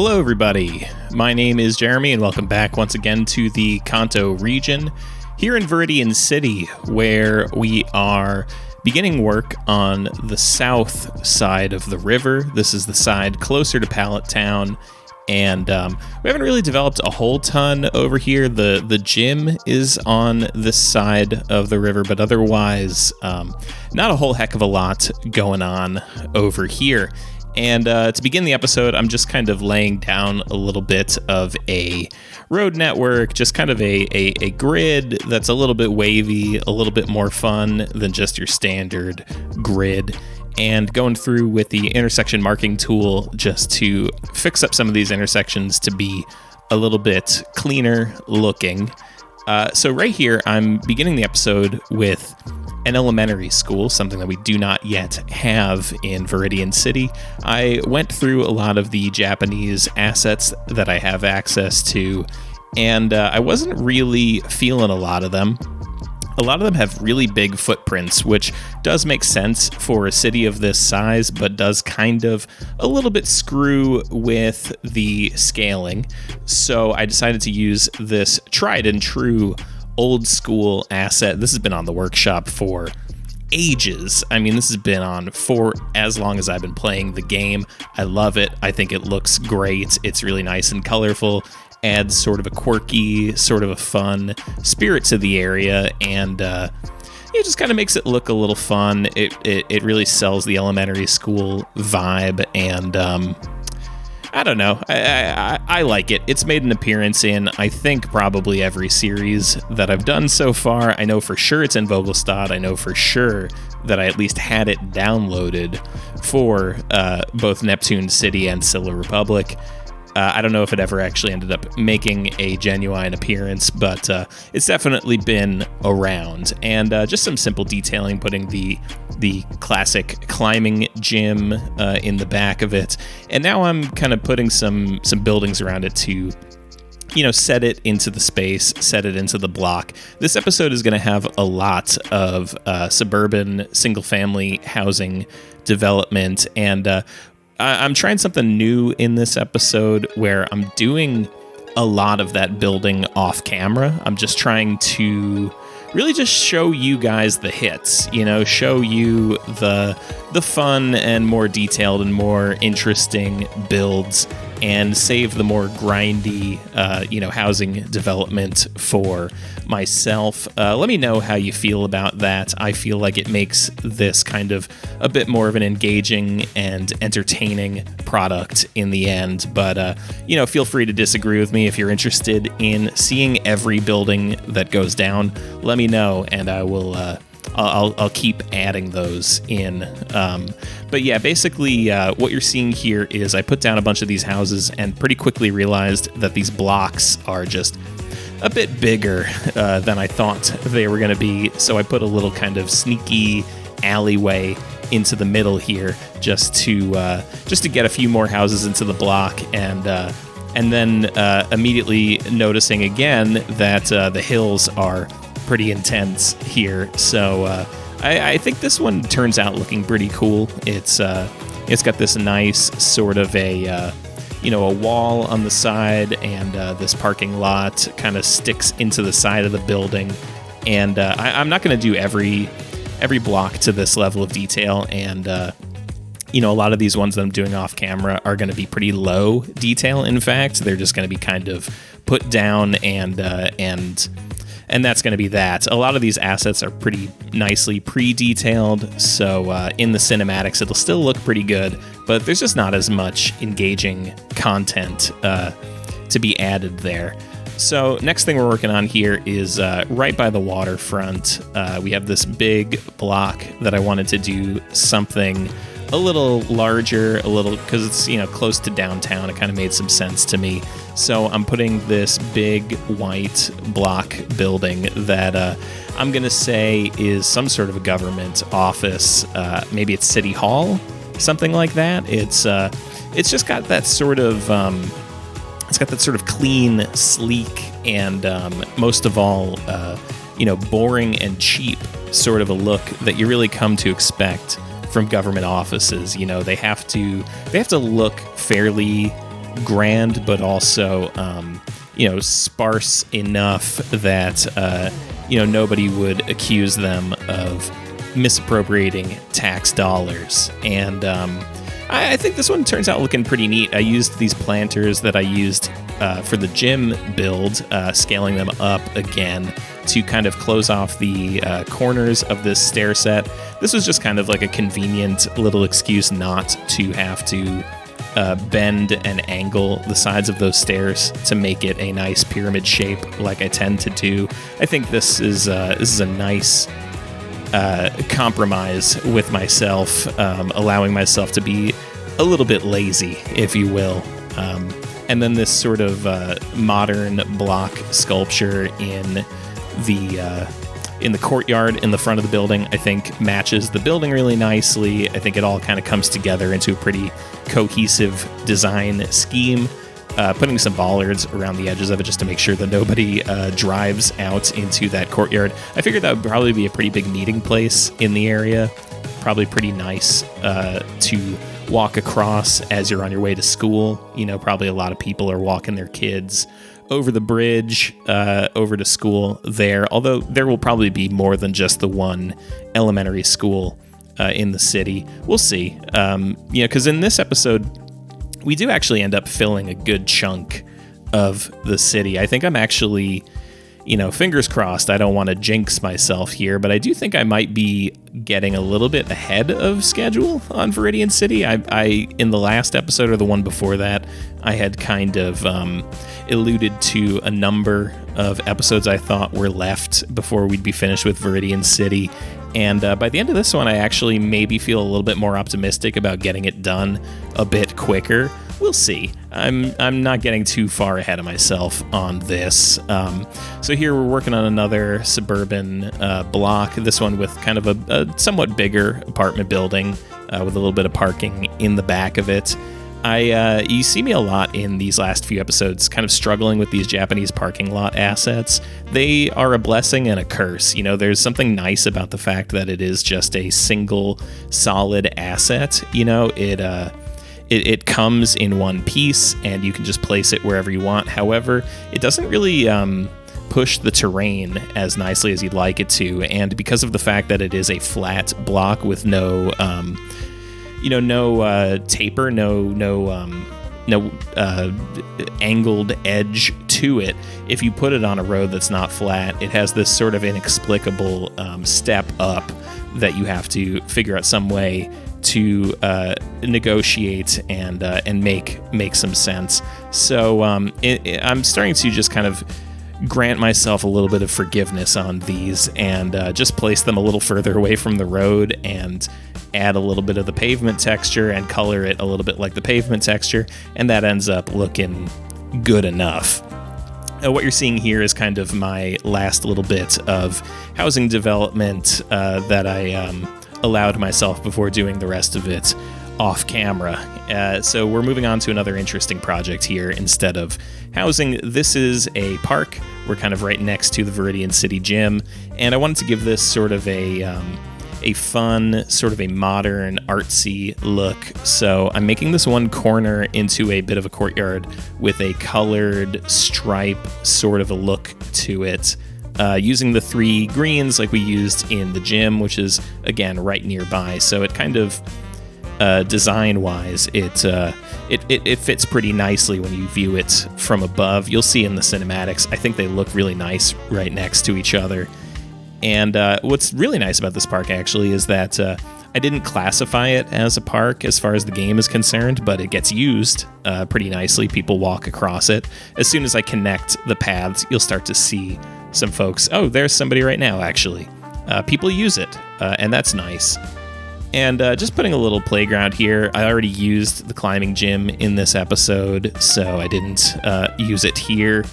Hello everybody, my name is Jeremy and welcome back once again to the Kanto region here in Viridian City, where we are beginning work on the south side of the river. This is the side closer to Pallet Town, and we haven't really developed a whole ton over here. The gym is on this side of the river, but otherwise not a whole heck of a lot going on over here. And to begin the episode, I'm just kind of laying down a little bit of a road network, just kind of a grid that's a little bit wavy, a little bit more fun than just your standard grid, and going through with the intersection marking tool just to fix up some of these intersections to be a little bit cleaner looking. So right here, I'm beginning the episode with an elementary school, something that we do not yet have in Viridian City. I went through a lot of the Japanese assets that I have access to, and I wasn't really feeling a lot of them. A lot of them have really big footprints, which does make sense for a city of this size, but does kind of a little bit screw with the scaling. So I decided to use this tried and true old school asset. This has been on the workshop for ages. I mean, this has been on for as long as I've been playing the game. I love it. I think it looks great. It's really nice and colorful. Adds sort of a quirky, sort of a fun spirit to the area, and it just kind of makes it look a little fun. It really sells the elementary school vibe, and I don't know. I like it. It's made an appearance in, I think, probably every series that I've done so far. I know for sure it's in Vogelstad. I know for sure that I at least had it downloaded for both Neptune City and Scylla Republic. I don't know if it ever actually ended up making a genuine appearance, but it's definitely been around. And just some simple detailing, putting the classic climbing gym in the back of it. And now I'm kind of putting some buildings around it to, you know, set it into the space, set it into the block. This episode is going to have a lot of suburban single-family housing development, and I'm trying something new in this episode where I'm doing a lot of that building off camera. I'm just trying to really just show you guys the hits, you know, show you the fun and more detailed and more interesting builds, and save the more grindy, housing development for myself. Let me know how you feel about that. I feel like it makes this kind of a bit more of an engaging and entertaining product in the end. But, feel free to disagree with me. If you're interested in seeing every building that goes down, let me know, and I will... I'll keep adding those in. But yeah, basically what you're seeing here is I put down a bunch of these houses and pretty quickly realized that these blocks are just a bit bigger than I thought they were going to be. So I put a little kind of sneaky alleyway into the middle here just to get a few more houses into the block, and then immediately noticing again that the hills are pretty intense here, so I think this one turns out looking pretty cool. It's got this nice sort of a wall on the side, and this parking lot kind of sticks into the side of the building. And I'm not going to do every block to this level of detail, and a lot of these ones that I'm doing off camera are going to be pretty low detail. In fact, they're just going to be kind of put down, and that's going to be that. A lot of these assets are pretty nicely pre-detailed, so in the cinematics it'll still look pretty good, but there's just not as much engaging content to be added there. So next thing we're working on here is right by the waterfront. We have this big block that I wanted to do something a little larger, because it's close to downtown. It kind of made some sense to me. So I'm putting this big white block building that I'm gonna say is some sort of a government office. Maybe it's City Hall, something like that. It's just got that sort of clean, sleek, and most of all, boring and cheap sort of a look that you really come to expect from government offices. They have to look fairly grand, but also, sparse enough that, nobody would accuse them of misappropriating tax dollars. And I think this one turns out looking pretty neat. I used these planters that I used for the gym build, scaling them up again to kind of close off the corners of this stair set. This was just kind of like a convenient little excuse not to have to bend and angle the sides of those stairs to make it a nice pyramid shape like I tend to do. I think this is a nice compromise with myself, allowing myself to be a little bit lazy, if you will. And then this sort of modern block sculpture in the courtyard in the front of the building, I think matches the building really nicely. I think it all kind of comes together into a pretty cohesive design scheme. Putting some bollards around the edges of it just to make sure that nobody drives out into that courtyard. I figured that would probably be a pretty big meeting place in the area. Probably pretty nice to walk across as you're on your way to school. Probably a lot of people are walking their kids over the bridge over to school there, although there will probably be more than just the one elementary school in the city. We'll see. Because in this episode, we do actually end up filling a good chunk of the city. I think I'm actually, fingers crossed, I don't want to jinx myself here, but I do think I might be getting a little bit ahead of schedule on Viridian City. I in the last episode or the one before that, I had kind of alluded to a number of episodes I thought were left before we'd be finished with Viridian City. And by the end of this one, I actually maybe feel a little bit more optimistic about getting it done a bit quicker. We'll see. I'm not getting too far ahead of myself on this. So here we're working on another suburban block, this one with kind of a somewhat bigger apartment building with a little bit of parking in the back of it. You see me a lot in these last few episodes kind of struggling with these Japanese parking lot assets. They are a blessing and a curse. There's something nice about the fact that it is just a single solid asset. It comes in one piece and you can just place it wherever you want. However, it doesn't really push the terrain as nicely as you'd like it to. And because of the fact that it is a flat block with no taper, no angled edge to it. If you put it on a road that's not flat, it has this sort of inexplicable step up that you have to figure out some way to negotiate and make some sense. So I'm starting to just kind of grant myself a little bit of forgiveness on these and just place them a little further away from the road and add a little bit of the pavement texture and color it a little bit like the pavement texture, and that ends up looking good enough. What you're seeing here is kind of my last little bit of housing development that I allowed myself before doing the rest of it off camera. So we're moving on to another interesting project here instead of housing. This is a park. We're kind of right next to the Viridian City Gym, and I wanted to give this sort of a fun, sort of a modern, artsy look. So I'm making this one corner into a bit of a courtyard with a colored stripe sort of a look to it, using the 3 greens like we used in the gym, which is, again, right nearby. So it kind of, design-wise, it fits pretty nicely when you view it from above. You'll see in the cinematics, I think they look really nice right next to each other. And what's really nice about this park, actually, is that I didn't classify it as a park as far as the game is concerned, but it gets used pretty nicely. People walk across it. As soon as I connect the paths, you'll start to see some folks. Oh, there's somebody right now, actually. People use it, and that's nice. And just putting a little playground here. I already used the climbing gym in this episode, so I didn't use it here.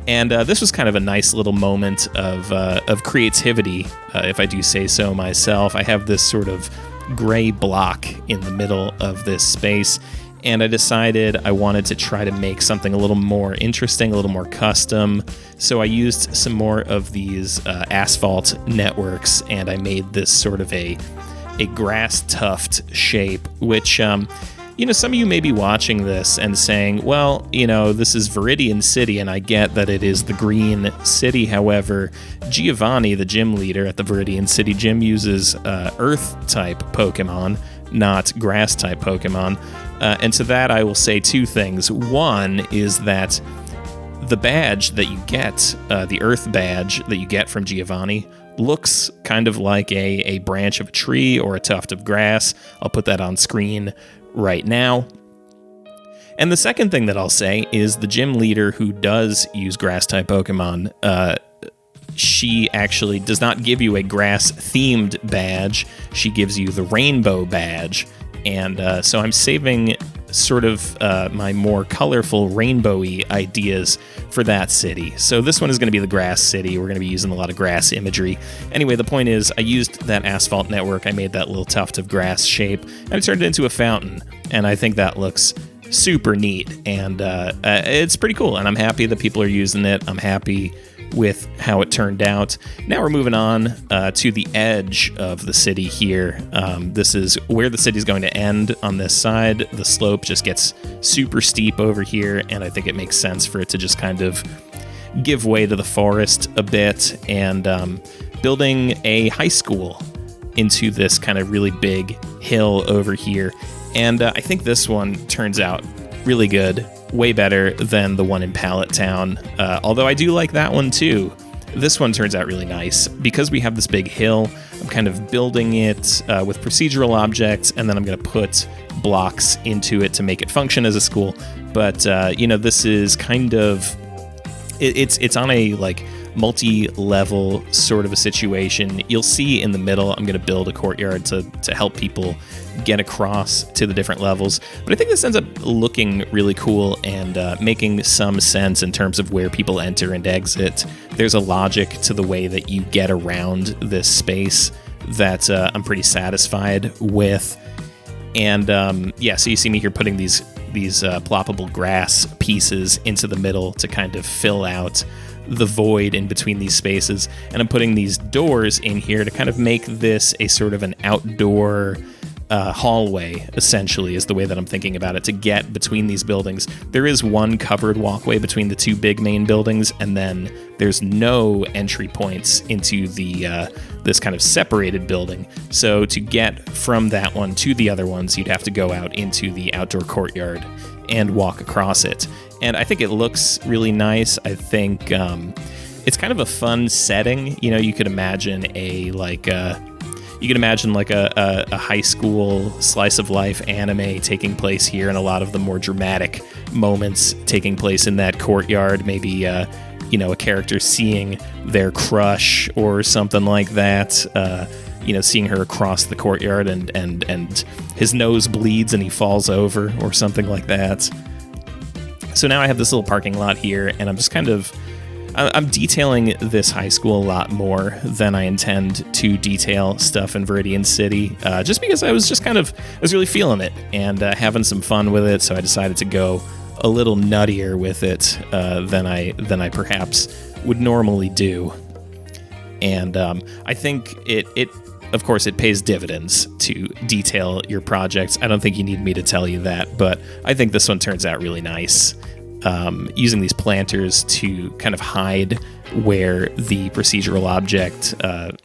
And this was kind of a nice little moment of creativity, if I do say so myself. I have this sort of gray block in the middle of this space, and I decided I wanted to try to make something a little more interesting, a little more custom. So I used some more of these asphalt networks, and I made this sort of a grass tuft shape, which some of you may be watching this and saying, well, this is Viridian City, and I get that it is the green city. However, Giovanni, the gym leader at the Viridian City gym, uses Earth-type Pokemon, not Grass-type Pokemon. And to that, I will say two things. One is that the badge that you get, the Earth badge that you get from Giovanni, looks kind of like a branch of a tree or a tuft of grass. I'll put that on screen right now. And the second thing that I'll say is the gym leader who does use grass-type Pokemon, she actually does not give you a grass-themed badge. She gives you the rainbow badge. And so I'm saving sort of my more colorful rainbowy ideas for that city. So this one is going to be the grass city. We're going to be using a lot of grass imagery. Anyway, the point is I used that asphalt network. I made that little tuft of grass shape and I turned it into a fountain. And I think that looks super neat. And it's pretty cool. And I'm happy that people are using it. I'm happy with how it turned out. Now we're moving on to the edge of the city here. This is where the city is going to end on this side. The slope just gets super steep over here, and I think it makes sense for it to just kind of give way to the forest a bit, and building a high school into this kind of really big hill over here. And I think this one turns out really good. Way better than the one in Pallet Town, although I do like that one too. This one turns out really nice. Because we have this big hill, I'm kind of building it with procedural objects, and then I'm going to put blocks into it to make it function as a school. But, this is kind of... It's on a, multi-level sort of a situation. You'll see in the middle, I'm going to build a courtyard to help people get across to the different levels. But I think this ends up looking really cool and making some sense in terms of where people enter and exit. There's a logic to the way that you get around this space that I'm pretty satisfied with. And so you see me here putting these ploppable grass pieces into the middle to kind of fill out the void in between these spaces. And I'm putting these doors in here to kind of make this a sort of an outdoor hallway, essentially, is the way that I'm thinking about it, to get between these buildings. There is one covered walkway between the two big main buildings, and then there's no entry points into the this kind of separated building. So to get from that one to the other ones, you'd have to go out into the outdoor courtyard and walk across it. And I think it looks really nice. I think it's kind of a fun setting. You could imagine a high school slice of life anime taking place here, and a lot of the more dramatic moments taking place in that courtyard. Maybe a character seeing their crush or something like that. Seeing her across the courtyard and his nose bleeds and he falls over or something like that. So now I have this little parking lot here, and I'm just I'm detailing this high school a lot more than I intend to detail stuff in Viridian City, just because I was really feeling it and having some fun with it. So I decided to go a little nuttier with it than I perhaps would normally do. And I think it of course, it pays dividends to detail your projects. I don't think you need me to tell you that, but I think this one turns out really nice. Using these planters to kind of hide where the procedural object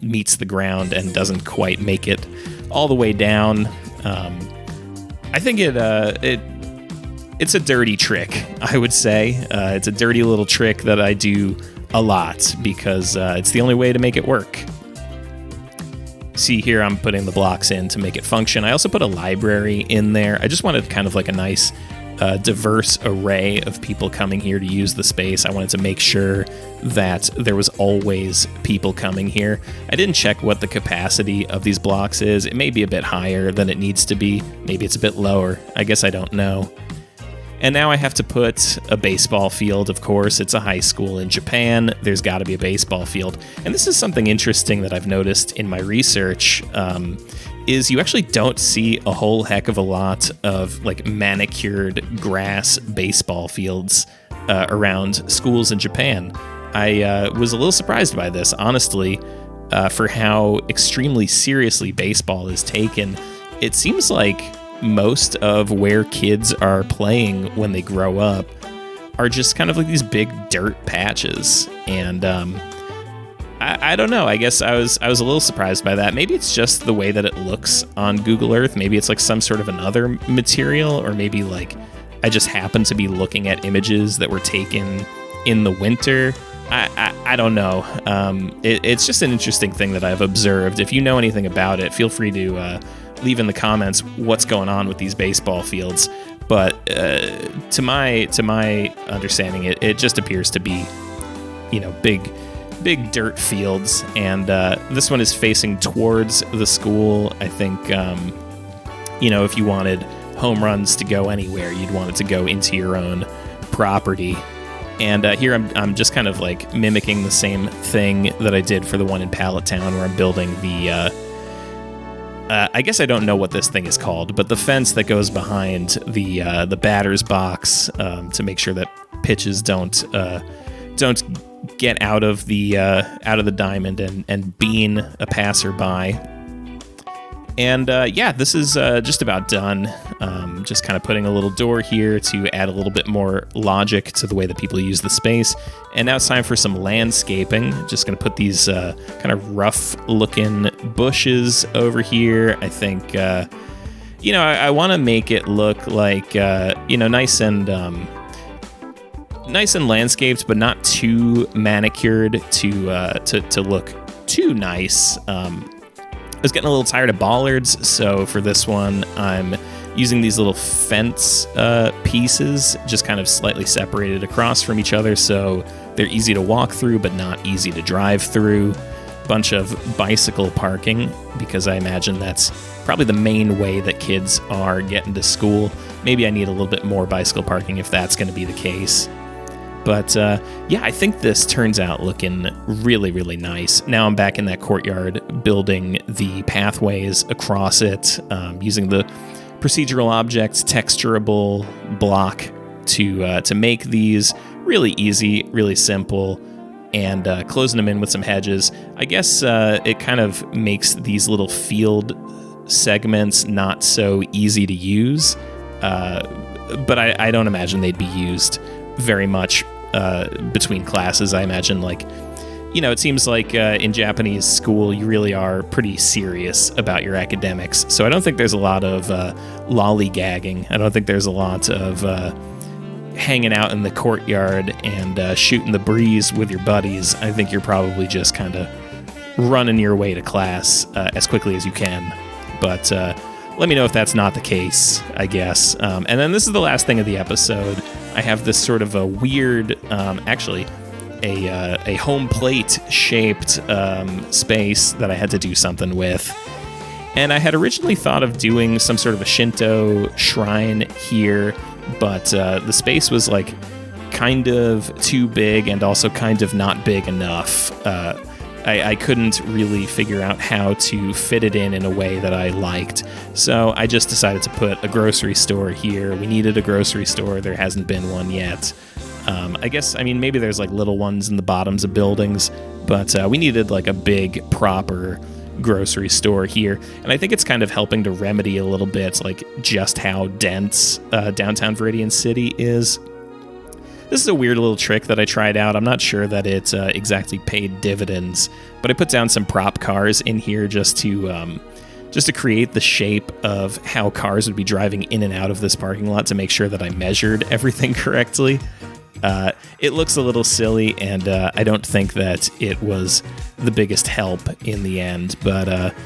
meets the ground and doesn't quite make it all the way down. I think it's a dirty trick, I would say. It's a dirty little trick that I do a lot because it's the only way to make it work. See here, I'm putting the blocks in to make it function. I also put a library in there. I just wanted kind of like a nice diverse array of people coming here to use the space. I wanted to make sure that there was always people coming here. I didn't check what the capacity of these blocks is. It may be a bit higher than it needs to be. Maybe it's a bit lower. I guess I don't know. And now I have to put a baseball field, of course. It's a high school in Japan. There's got to be a baseball field. And this is something interesting that I've noticed in my research, is you actually don't see a whole heck of a lot of manicured grass baseball fields around schools in Japan. I was a little surprised by this, honestly, for how extremely seriously baseball is taken. It seems like most of where kids are playing when they grow up are just kind of like these big dirt patches. And I don't know. I guess I was a little surprised by that. Maybe it's just the way that it looks on Google Earth. Maybe it's like some sort of another material, or maybe like I just happened to be looking at images that were taken in the winter. I don't know. It's just an interesting thing that I've observed. If you know anything about it, feel free to leave in the comments what's going on with these baseball fields. But to my understanding, it just appears to be, big dirt fields, and this one is facing towards the school. I think, if you wanted home runs to go anywhere, you'd want it to go into your own property. And here I'm just kind of like mimicking the same thing that I did for the one in Pallet Town, where I'm building the, I guess I don't know what this thing is called, but the fence that goes behind the batter's box to make sure that pitches don't get out of the diamond and bean a passerby. And this is just about done. Just kind of putting a little door here to add a little bit more logic to the way that people use the space. And now it's time for some landscaping. Just going to put these kind of rough-looking bushes over here. I think, I want to make it look like, nice and landscaped, but not too manicured to look too nice. I was getting a little tired of bollards, so for this one, I'm using these little fence pieces, just kind of slightly separated across from each other, so they're easy to walk through, but not easy to drive through. Bunch of bicycle parking, because I imagine that's probably the main way that kids are getting to school. Maybe I need a little bit more bicycle parking if that's going to be the case. But I think this turns out looking really, really nice. Now I'm back in that courtyard building the pathways across it, using the procedural objects texturable block to make these really easy, really simple, and closing them in with some hedges. I guess it kind of makes these little field segments not so easy to use, but I don't imagine they'd be used very much between classes. I imagine, it seems like in Japanese school, you really are pretty serious about your academics. So I don't think there's a lot of lollygagging. I don't think there's a lot of hanging out in the courtyard and shooting the breeze with your buddies. I think you're probably just kind of running your way to class as quickly as you can. But let me know if that's not the case, I guess. And then this is the last thing of the episode. I have this sort of a weird, a home plate shaped space that I had to do something with. And I had originally thought of doing some sort of a Shinto shrine here, but the space was like kind of too big and also kind of not big enough. I couldn't really figure out how to fit it in a way that I liked. So I just decided to put a grocery store here. We needed a grocery store. There hasn't been one yet. Maybe there's like little ones in the bottoms of buildings, but we needed like a big, proper grocery store here. And I think it's kind of helping to remedy a little bit like just how dense downtown Viridian City is. This is a weird little trick that I tried out. I'm not sure that it exactly paid dividends, but I put down some prop cars in here just to create the shape of how cars would be driving in and out of this parking lot to make sure that I measured everything correctly. It looks a little silly, and I don't think that it was the biggest help in the end, but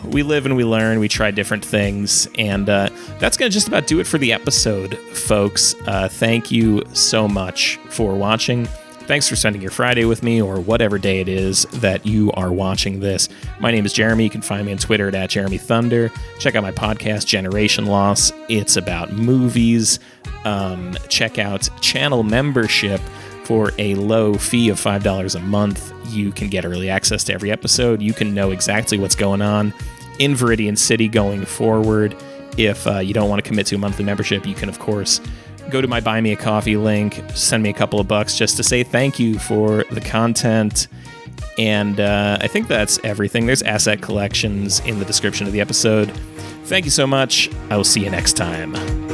we live and we learn, we try different things, and that's going to just about do it for the episode, folks. Thank you so much for watching. Thanks for spending your Friday with me, or whatever day it is that you are watching this. My name is Jeremy. You can find me on Twitter at Jeremy Thunder. Check out my podcast, Generation Loss. It's about movies. Check out channel membership. For a low fee of $5 a month, you can get early access to every episode. You can know exactly what's going on in Viridian City going forward. If you don't want to commit to a monthly membership, you can, of course, go to my Buy Me a Coffee link, send me a couple of bucks just to say thank you for the content. And I think that's everything. There's asset collections in the description of the episode. Thank you so much. I will see you next time.